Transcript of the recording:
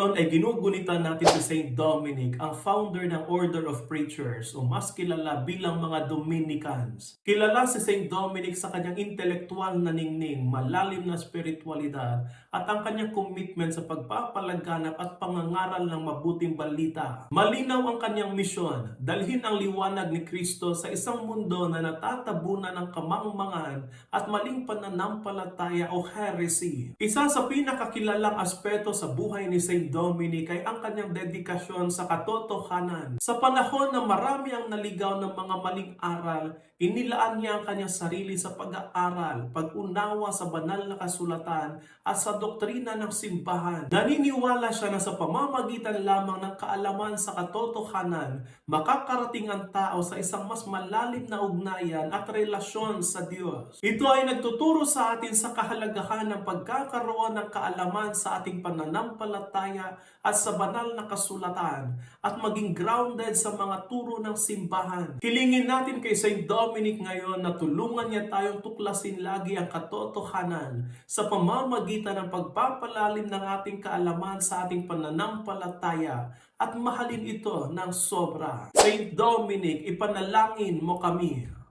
Ngayon ay ginugunitan natin si Saint Dominic, ang founder ng Order of Preachers o mas kilala bilang mga Dominicans. Kilala si Saint Dominic sa kanyang intelektual na ningning, malalim na spiritualidad at ang kanyang commitment sa pagpapalaganap at pangangaral ng mabuting balita. Malinaw ang kanyang misyon, dalhin ang liwanag ni Kristo sa isang mundo na natatabunan ng kamangmangan at maling pananampalataya o heresy. Isa sa pinakakilalang aspeto sa buhay ni Saint Dominic ay ang kanyang dedikasyon sa katotohanan. Sa panahon na marami ang naligaw ng mga maling aral, inilaan niya ang kanyang sarili sa pag-aaral, pag-unawa sa banal na kasulatan at sa doktrina ng simbahan. Naniniwala siya na sa pamamagitan lamang ng kaalaman sa katotohanan, makakarating ang tao sa isang mas malalim na ugnayan at relasyon sa Diyos. Ito ay nagtuturo sa atin sa kahalagahan ng pagkakaroon ng kaalaman sa ating pananampalataya at sa banal na kasulatan at maging grounded sa mga turo ng simbahan. Hilingin natin kay Saint Dominic ngayon na tulungan niya tayong tuklasin lagi ang katotohanan sa pamamagitan ng pagpapalalim ng ating kaalaman sa ating pananampalataya at mahalin ito ng sobra. Saint Dominic, ipanalangin mo kami.